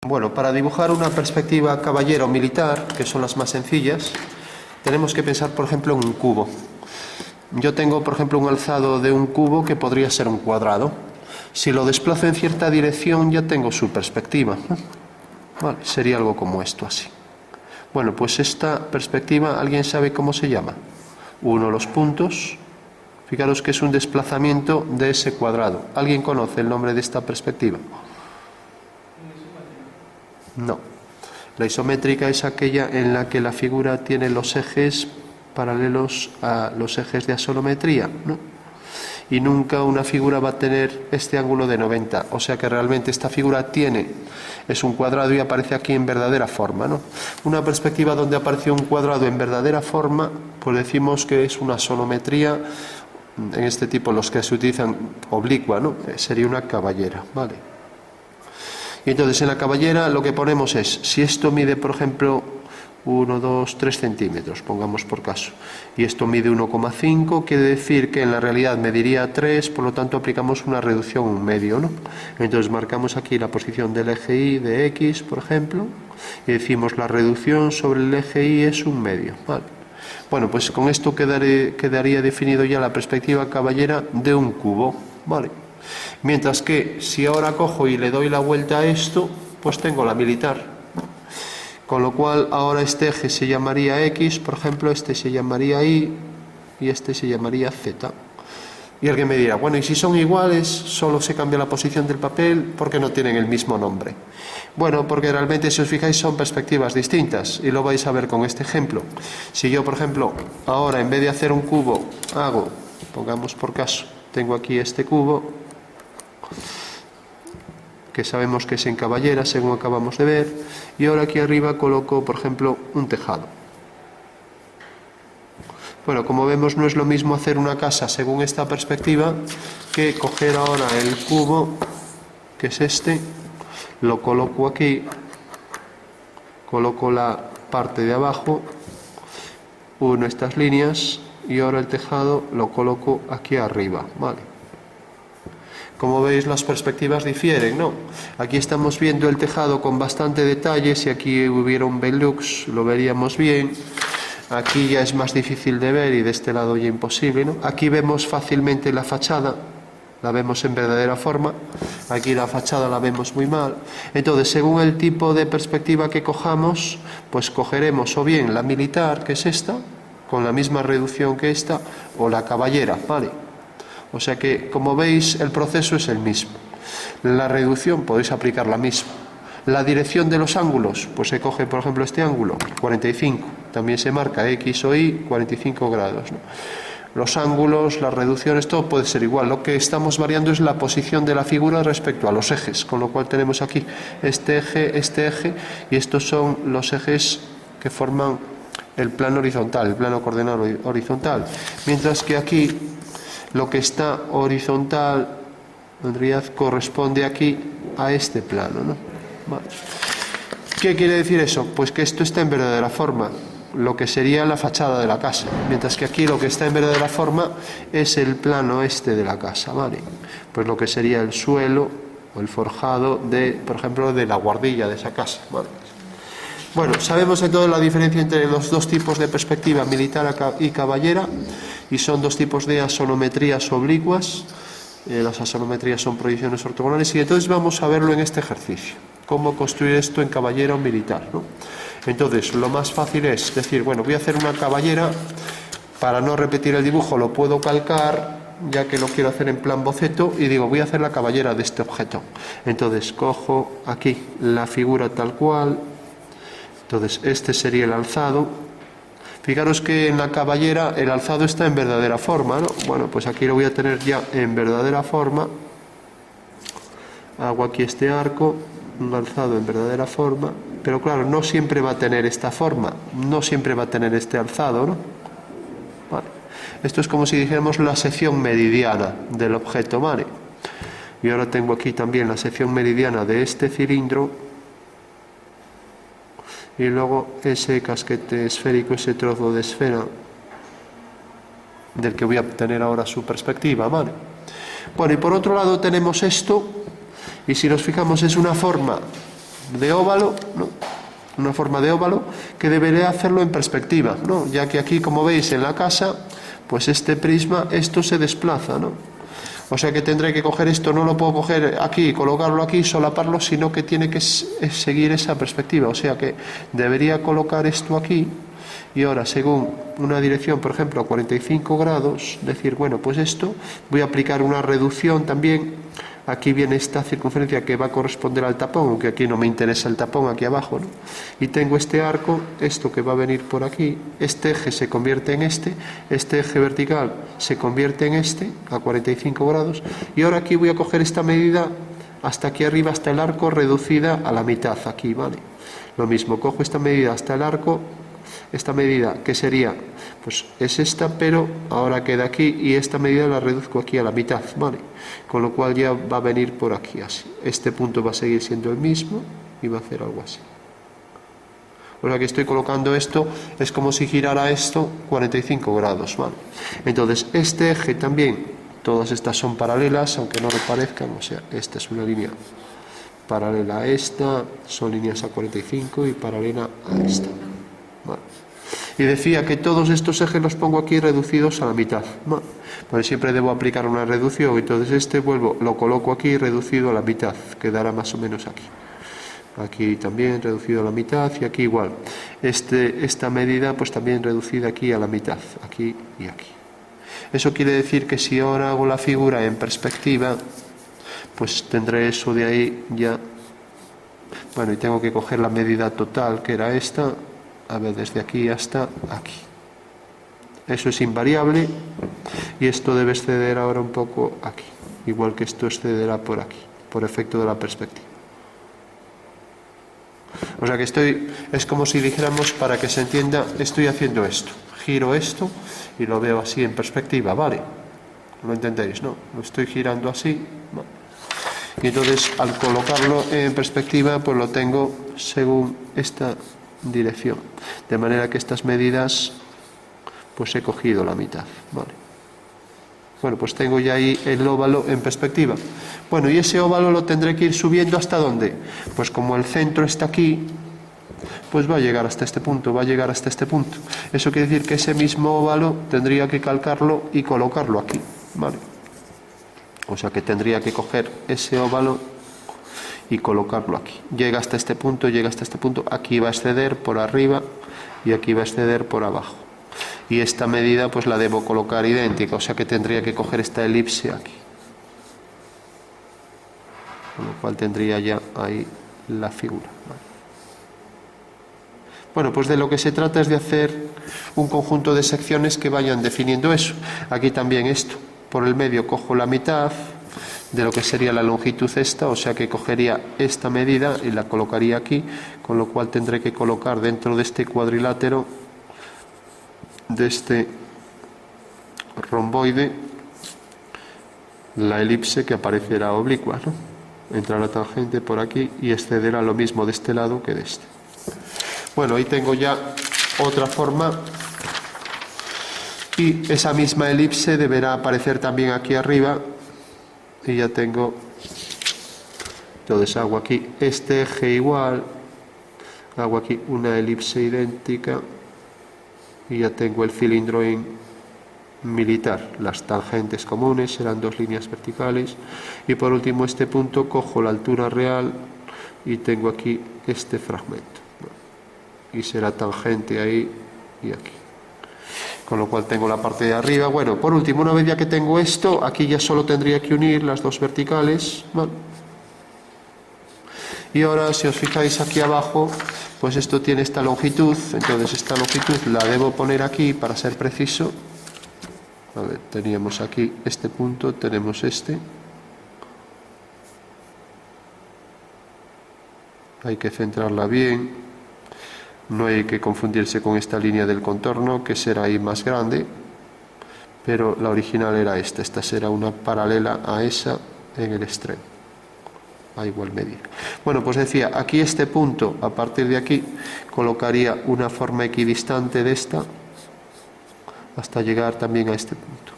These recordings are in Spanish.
Bueno, para dibujar una perspectiva caballera o militar, que son las más sencillas, tenemos que pensar, por ejemplo, en un cubo. Yo tengo, por ejemplo, un alzado de un cubo que podría ser un cuadrado. Si lo desplazo en cierta dirección, ya tengo su perspectiva. Vale, sería algo como esto, así. Bueno, pues esta perspectiva, ¿alguien sabe cómo se llama? Uno de los puntos. Fijaros que es un desplazamiento de ese cuadrado. ¿Alguien conoce el nombre de esta perspectiva? No. La isométrica es aquella en la que la figura tiene los ejes paralelos a los ejes de asonometría, ¿no? Y nunca una figura va a tener este ángulo de 90. O sea que realmente esta figura es un cuadrado y aparece aquí en verdadera forma, ¿no? Una perspectiva donde aparece un cuadrado en verdadera forma, pues decimos que es una asonometría, en este tipo los que se utilizan oblicua, ¿no? Sería una caballera, ¿vale? Y entonces en la caballera lo que ponemos es, si esto mide, por ejemplo, 1, 2, 3 centímetros, pongamos por caso, y esto mide 1,5, quiere decir que en la realidad mediría 3, por lo tanto aplicamos una reducción 1/2, ¿no? Entonces marcamos aquí la posición del eje Y de X, por ejemplo, y decimos la reducción sobre el eje Y es 1/2, ¿vale? Bueno, pues con esto quedaría definido ya la perspectiva caballera de un cubo, ¿vale? Mientras que si ahora cojo y le doy la vuelta a esto, pues tengo la militar. Con lo cual ahora este eje se llamaría X, por ejemplo, este se llamaría Y y este se llamaría Z. Y alguien me dirá, bueno, y si son iguales, solo se cambia la posición del papel, ¿por qué no tienen el mismo nombre? Bueno, porque realmente, si os fijáis, son perspectivas distintas, y lo vais a ver con este ejemplo. Si yo, por ejemplo, ahora en vez de hacer un cubo, pongamos por caso, tengo aquí este cubo, que sabemos que es en caballera, según acabamos de ver, y ahora aquí arriba coloco, por ejemplo, un tejado. Bueno, como vemos, no es lo mismo hacer una casa según esta perspectiva que coger ahora el cubo, que es este, lo coloco aquí, coloco la parte de abajo, uno estas líneas, y ahora el tejado lo coloco aquí arriba, ¿vale? Como veis, las perspectivas difieren, ¿no? Aquí estamos viendo el tejado con bastante detalle. Si aquí hubiera un Velux, lo veríamos bien. Aquí ya es más difícil de ver y de este lado ya imposible, ¿no? Aquí vemos fácilmente la fachada, la vemos en verdadera forma. Aquí la fachada la vemos muy mal. Entonces, según el tipo de perspectiva que cojamos, pues cogeremos o bien la militar, que es esta, con la misma reducción que esta, o la caballera, ¿vale? O sea que, como veis, el proceso es el mismo. La reducción podéis aplicar la misma. La dirección de los ángulos, pues se coge, por ejemplo, este ángulo, 45. También se marca X o Y, 45 grados, ¿no? Los ángulos, las reducciones, todo puede ser igual. Lo que estamos variando es la posición de la figura respecto a los ejes, con lo cual tenemos aquí este eje, y estos son los ejes que forman el plano horizontal, el plano coordenado horizontal. Mientras que aquí lo que está horizontal en realidad corresponde aquí a este plano, ¿no? Vale. ¿Qué quiere decir eso? Pues que esto está en verdadera forma, lo que sería la fachada de la casa, mientras que aquí lo que está en verdadera forma es el plano este de la casa, ¿vale? Pues lo que sería el suelo o el forjado de, por ejemplo, de la guardilla de esa casa, ¿vale? Bueno, sabemos entonces la diferencia entre los dos tipos de perspectiva, militar y caballera, y son dos tipos de asonometrías oblicuas. Las asonometrías son proyecciones ortogonales, y entonces vamos a verlo en este ejercicio, cómo construir esto en caballera o militar, ¿no? Entonces, lo más fácil es decir, bueno, voy a hacer una caballera, para no repetir el dibujo lo puedo calcar, ya que lo quiero hacer en plan boceto, y digo, voy a hacer la caballera de este objeto. Entonces, cojo aquí la figura tal cual. Entonces, este sería el alzado. Fijaros que en la caballera el alzado está en verdadera forma, ¿no? Bueno, pues aquí lo voy a tener ya en verdadera forma. Hago aquí este arco, un alzado en verdadera forma, pero claro, no siempre va a tener esta forma, no siempre va a tener este alzado, ¿no? Vale. Esto es como si dijéramos la sección meridiana del objeto, ¿vale? Y ahora tengo aquí también la sección meridiana de este cilindro, y luego ese casquete esférico, ese trozo de esfera del que voy a obtener ahora su perspectiva, ¿vale? Bueno, y por otro lado tenemos esto, y si nos fijamos es una forma de óvalo, ¿no? Una forma de óvalo que debería hacerlo en perspectiva, ¿no? Ya que aquí, como veis en la casa, pues este prisma, esto se desplaza, ¿no? O sea que tendré que coger esto, no lo puedo coger aquí, colocarlo aquí, solaparlo, sino que tiene que seguir esa perspectiva. O sea que debería colocar esto aquí y ahora, según una dirección, por ejemplo, a 45 grados, decir, bueno, pues esto, voy a aplicar una reducción también. Aquí viene esta circunferencia que va a corresponder al tapón, aunque aquí no me interesa el tapón, aquí abajo, ¿no? Y tengo este arco, esto que va a venir por aquí, este eje se convierte en este eje vertical se convierte en este, a 45 grados, y ahora aquí voy a coger esta medida hasta aquí arriba, hasta el arco, reducida a la mitad, aquí, ¿vale? Lo mismo, cojo esta medida hasta el arco, esta medida que sería, pues es esta, pero ahora queda aquí y esta medida la reduzco aquí a la mitad, ¿vale? Con lo cual ya va a venir por aquí así. Este punto va a seguir siendo el mismo y va a hacer algo así. O sea que estoy colocando esto, es como si girara esto 45 grados, ¿vale? Entonces este eje también, todas estas son paralelas, aunque no lo parezcan, o sea, esta es una línea paralela a esta, son líneas a 45 y paralela a esta, ¿vale? Y decía que todos estos ejes los pongo aquí reducidos a la mitad, ¿vale? Pues siempre debo aplicar una reducción, entonces este lo coloco aquí reducido a la mitad, quedará más o menos aquí. Aquí también reducido a la mitad y aquí igual. Esta medida pues también reducida aquí a la mitad, aquí y aquí. Eso quiere decir que si ahora hago la figura en perspectiva, pues tendré eso de ahí ya. Bueno, y tengo que coger la medida total, que era esta, a ver, desde aquí hasta aquí. Eso es invariable y esto debe exceder ahora un poco aquí, igual que esto excederá por aquí, por efecto de la perspectiva. O sea que es como si dijéramos, para que se entienda, estoy haciendo esto, giro esto y lo veo así en perspectiva, ¿vale? ¿Lo entendéis, no? Lo estoy girando así, ¿vale? Y entonces al colocarlo en perspectiva, pues lo tengo según esta dirección, de manera que estas medidas, pues he cogido la mitad, ¿vale? Bueno, pues tengo ya ahí el óvalo en perspectiva. Bueno, y ese óvalo lo tendré que ir subiendo ¿hasta dónde? Pues como el centro está aquí, pues va a llegar hasta este punto, va a llegar hasta este punto. Eso quiere decir que ese mismo óvalo tendría que calcarlo y colocarlo aquí, ¿vale? O sea que tendría que coger ese óvalo y colocarlo aquí. Llega hasta este punto, llega hasta este punto, aquí va a exceder por arriba y aquí va a exceder por abajo. Y esta medida pues la debo colocar idéntica, o sea que tendría que coger esta elipse aquí. Con lo cual tendría ya ahí la figura, ¿vale? Bueno, pues de lo que se trata es de hacer un conjunto de secciones que vayan definiendo eso. Aquí también esto, por el medio cojo la mitad de lo que sería la longitud esta, o sea que cogería esta medida y la colocaría aquí, con lo cual tendré que colocar dentro de este cuadrilátero, de este romboide, la elipse que aparecerá oblicua, ¿no? Entra la tangente por aquí y excederá lo mismo de este lado que de este. Bueno, ahí tengo ya otra forma y esa misma elipse deberá aparecer también aquí arriba y ya tengo, entonces hago aquí este eje igual, hago aquí una elipse idéntica y ya tengo el cilindro en militar. Las tangentes comunes serán dos líneas verticales y por último este punto cojo la altura real y tengo aquí este fragmento y será tangente ahí y aquí, con lo cual tengo la parte de arriba. Bueno, por último, una vez ya que tengo esto, aquí ya solo tendría que unir las dos verticales, ¿vale? Y ahora si os fijáis aquí abajo, pues esto tiene esta longitud, entonces esta longitud la debo poner aquí para ser preciso. A ver, teníamos aquí este punto, tenemos este. Hay que centrarla bien, no hay que confundirse con esta línea del contorno, que será ahí más grande, pero la original era esta será una paralela a esa en el extremo, a igual medida. Bueno, pues decía, aquí este punto, a partir de aquí, colocaría una forma equidistante de esta, hasta llegar también a este punto.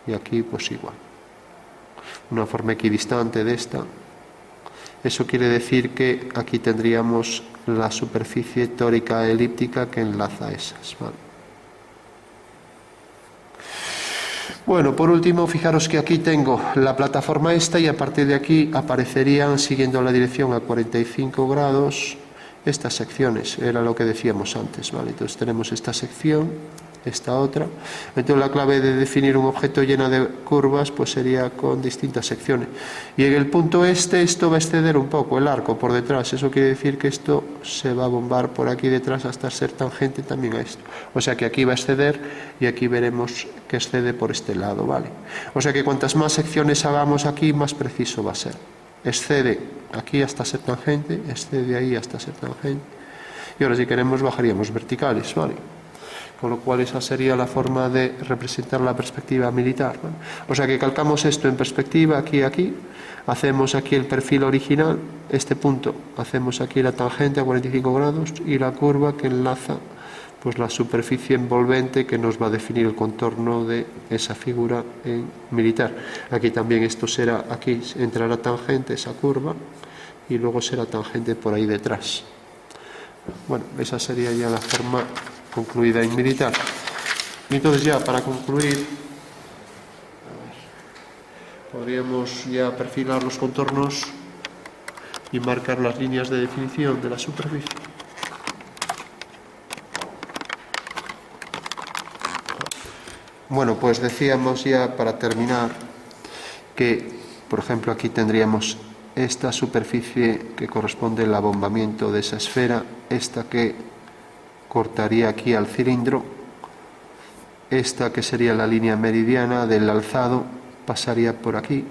Y aquí pues igual. Una forma equidistante de esta Eso quiere decir que aquí tendríamos la superficie tórica elíptica que enlaza esas, ¿vale? Bueno, por último, fijaros que aquí tengo la plataforma esta y a partir de aquí aparecerían, siguiendo la dirección a 45 grados, estas secciones, era lo que decíamos antes, ¿vale? Entonces tenemos esta sección, esta otra. Entonces la clave de definir un objeto lleno de curvas pues sería con distintas secciones. Y en el punto este, esto va a exceder un poco el arco por detrás. Eso quiere decir que esto se va a bombar por aquí detrás hasta ser tangente también a esto. O sea que aquí va a exceder y aquí veremos que excede por este lado, ¿vale? O sea que cuantas más secciones hagamos aquí, más preciso va a ser. Excede aquí hasta ser tangente, excede ahí hasta ser tangente. Y ahora si queremos bajaríamos verticales, ¿vale? Con lo cual esa sería la forma de representar la perspectiva militar, ¿vale? O sea que calcamos esto en perspectiva, aquí, aquí, hacemos aquí el perfil original, este punto, hacemos aquí la tangente a 45 grados y la curva que enlaza pues la superficie envolvente que nos va a definir el contorno de esa figura en militar. Aquí también esto será, aquí entrará tangente esa curva y luego será tangente por ahí detrás. Bueno, esa sería ya la forma concluida en militar. Y entonces ya para concluir, podríamos ya perfilar los contornos y marcar las líneas de definición de la superficie. Bueno, pues decíamos ya para terminar que, por ejemplo, aquí tendríamos esta superficie que corresponde al abombamiento de esa esfera, esta que cortaría aquí al cilindro, esta que sería la línea meridiana del alzado pasaría por aquí,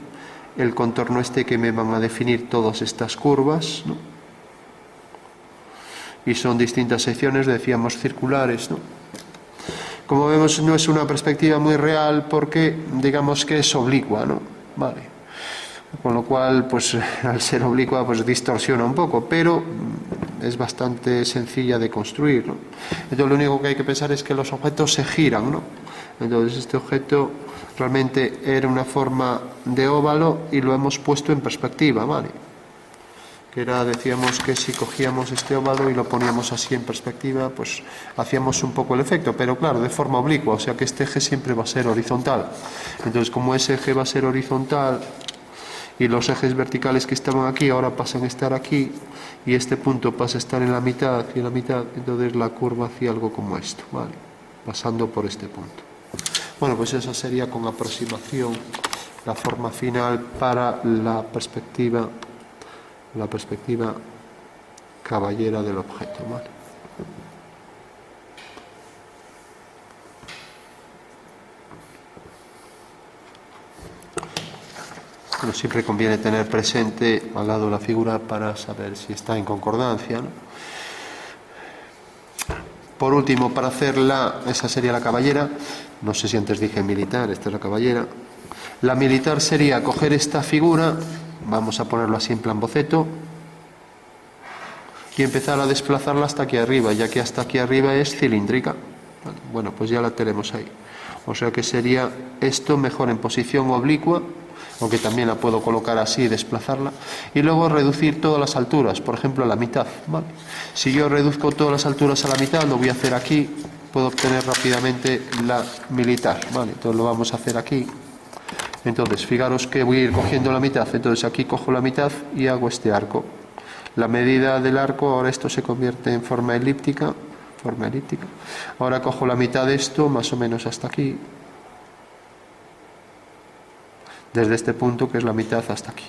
el contorno este que me van a definir todas estas curvas, ¿no? Y son distintas secciones, decíamos circulares, ¿no? Como vemos, no es una perspectiva muy real porque digamos que es oblicua, ¿no? Vale. Con lo cual, pues al ser oblicua, pues distorsiona un poco, pero es bastante sencilla de construir, ¿no? Entonces lo único que hay que pensar es que los objetos se giran, ¿no? Entonces este objeto realmente era una forma de óvalo y lo hemos puesto en perspectiva, ¿vale? Que era, decíamos que si cogíamos este óvalo y lo poníamos así en perspectiva, pues hacíamos un poco el efecto, pero claro, de forma oblicua, o sea que este eje siempre va a ser horizontal. Entonces como ese eje va a ser horizontal y los ejes verticales que estaban aquí ahora pasan a estar aquí y este punto pasa a estar en la mitad y en la mitad, entonces la curva hacía algo como esto, ¿vale? Pasando por este punto. Bueno, pues esa sería con aproximación la forma final para la perspectiva caballera del objeto, ¿vale? Bueno, siempre conviene tener presente al lado la figura para saber si está en concordancia, ¿no? Por último, para hacerla, esa sería la caballera, no sé si antes dije militar, esta es la caballera. La militar sería coger esta figura, vamos a ponerlo así en plan boceto, y empezar a desplazarla hasta aquí arriba, ya que hasta aquí arriba es cilíndrica. Bueno, pues ya la tenemos ahí. O sea que sería esto mejor en posición oblicua, aunque también la puedo colocar así y desplazarla, y luego reducir todas las alturas, por ejemplo a la mitad, ¿vale? Si yo reduzco todas las alturas a la mitad, lo voy a hacer aquí, puedo obtener rápidamente la militar, ¿vale? Entonces lo vamos a hacer aquí. Entonces, fijaros que voy a ir cogiendo la mitad, entonces aquí cojo la mitad y hago este arco. La medida del arco, ahora esto se convierte en forma elíptica. Ahora cojo la mitad de esto, más o menos hasta aquí. Desde este punto, que es la mitad, hasta aquí.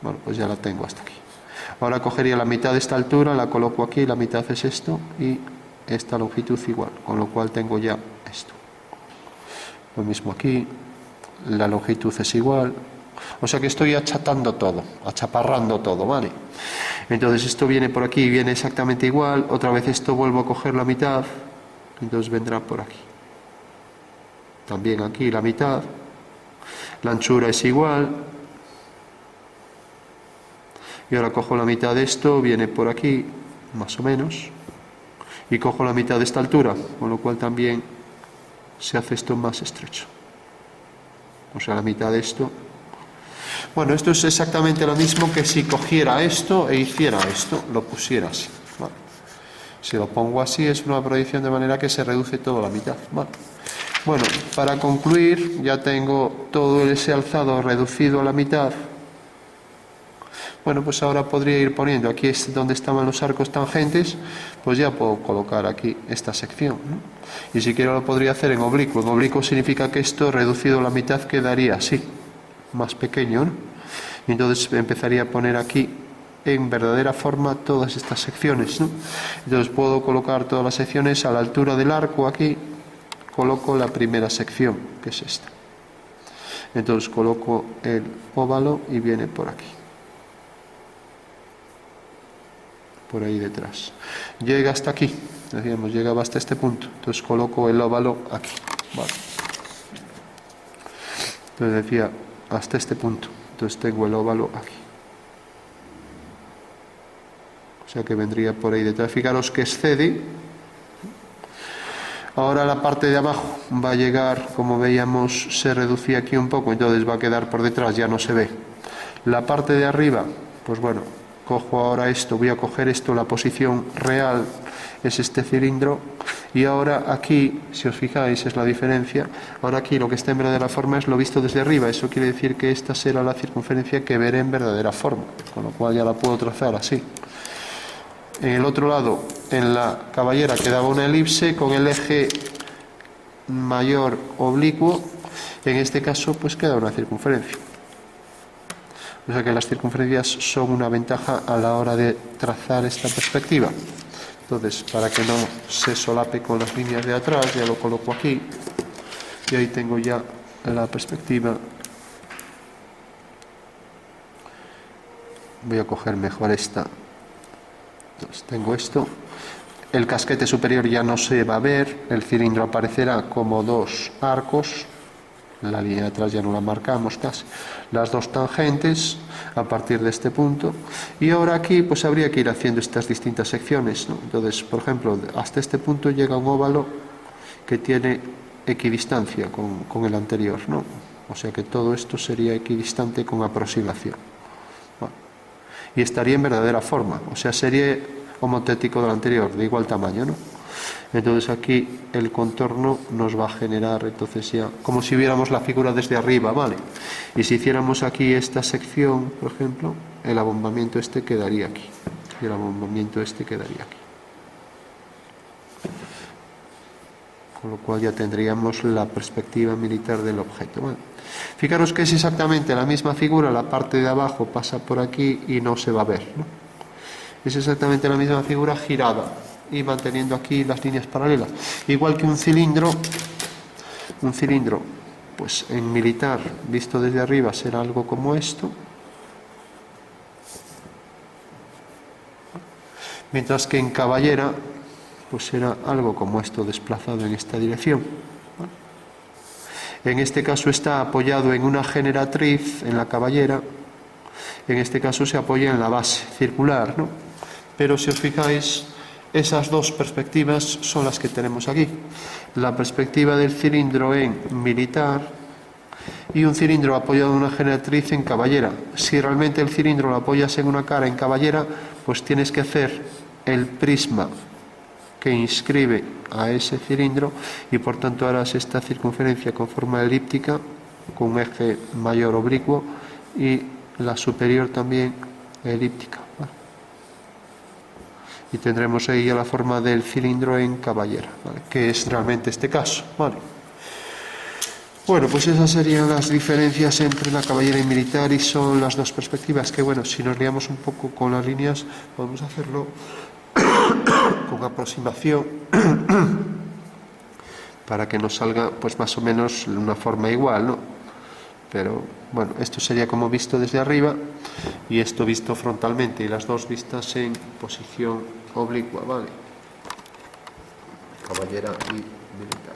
Bueno, pues ya la tengo hasta aquí. Ahora cogería la mitad de esta altura, la coloco aquí, la mitad es esto, y esta longitud igual, con lo cual tengo ya esto. Lo mismo aquí, la longitud es igual. O sea que estoy achatando todo, achaparrando todo, ¿vale? Entonces esto viene por aquí, viene exactamente igual, otra vez esto vuelvo a coger la mitad, entonces vendrá por aquí. También aquí la mitad, la anchura es igual, y ahora cojo la mitad de esto, viene por aquí, más o menos, y cojo la mitad de esta altura, con lo cual también se hace esto más estrecho. O sea, la mitad de esto. Bueno, esto es exactamente lo mismo que si cogiera esto e hiciera esto, lo pusiera así. ¿Vale? Si lo pongo así es una proyección de manera que se reduce todo a la mitad. ¿Vale? Bueno, para concluir ya tengo todo ese alzado reducido a la mitad. Bueno, pues ahora podría ir poniendo, aquí es donde estaban los arcos tangentes, pues ya puedo colocar aquí esta sección, ¿no? Y si quiero lo podría hacer en oblicuo. En oblicuo significa que esto reducido a la mitad quedaría así, más pequeño, ¿no? Y entonces empezaría a poner aquí en verdadera forma todas estas secciones, ¿no? Entonces puedo colocar todas las secciones a la altura del arco. Aquí coloco la primera sección, que es esta. Entonces coloco el óvalo y viene por aquí, por ahí detrás. Llega hasta aquí, decíamos, llegaba hasta este punto. Entonces coloco el óvalo aquí. Vale. Entonces decía, hasta este punto. Entonces tengo el óvalo aquí. O sea que vendría por ahí detrás. Fijaros que excede. Ahora la parte de abajo va a llegar, como veíamos, se reducía aquí un poco, entonces va a quedar por detrás, ya no se ve. La parte de arriba, pues bueno, cojo ahora esto, voy a coger esto, la posición real es este cilindro, y ahora aquí, si os fijáis, es la diferencia. Ahora aquí lo que está en verdadera forma es lo visto desde arriba, eso quiere decir que esta será la circunferencia que veré en verdadera forma, con lo cual ya la puedo trazar así. En el otro lado, en la caballera, quedaba una elipse con el eje mayor oblicuo. En este caso, pues queda una circunferencia. O sea que las circunferencias son una ventaja a la hora de trazar esta perspectiva. Entonces, para que no se solape con las líneas de atrás, ya lo coloco aquí. Y ahí tengo ya la perspectiva. Voy a coger mejor esta. Entonces tengo esto, el casquete superior ya no se va a ver, el cilindro aparecerá como dos arcos, la línea de atrás ya no la marcamos casi, las dos tangentes a partir de este punto, y ahora aquí pues habría que ir haciendo estas distintas secciones, ¿no? Entonces, por ejemplo, hasta este punto llega un óvalo que tiene equidistancia con el anterior, ¿no? O sea que todo esto sería equidistante con aproximación. Y estaría en verdadera forma, o sea, sería homotético del anterior, de igual tamaño, ¿no? Entonces aquí el contorno nos va a generar, entonces ya, como si viéramos la figura desde arriba, ¿vale? Y si hiciéramos aquí esta sección, por ejemplo, el abombamiento este quedaría aquí, y el abombamiento este quedaría aquí. Con lo cual ya tendríamos la perspectiva militar del objeto, ¿vale? Fijaros que es exactamente la misma figura, la parte de abajo pasa por aquí y no se va a ver, ¿no? Es exactamente la misma figura girada y manteniendo aquí las líneas paralelas. Igual que un cilindro, pues en militar, visto desde arriba, será algo como esto. Mientras que en caballera, pues será algo como esto, desplazado en esta dirección. En este caso está apoyado en una generatriz, en la caballera. En este caso se apoya en la base circular, ¿no? Pero si os fijáis, esas dos perspectivas son las que tenemos aquí. La perspectiva del cilindro en militar y un cilindro apoyado en una generatriz en caballera. Si realmente el cilindro lo apoyas en una cara en caballera, pues tienes que hacer el prisma que inscribe a ese cilindro y por tanto harás esta circunferencia con forma elíptica con un eje mayor oblicuo y la superior también elíptica, ¿vale? Y tendremos ahí ya la forma del cilindro en caballera, ¿vale? Que es realmente este caso, ¿vale? Bueno, pues esas serían las diferencias entre la caballera y militar y son las dos perspectivas que, bueno, si nos liamos un poco con las líneas podemos hacerlo con aproximación para que nos salga pues más o menos una forma igual, ¿no? Pero bueno, esto sería como visto desde arriba y esto visto frontalmente y las dos vistas en posición oblicua, ¿vale? Caballera y militar.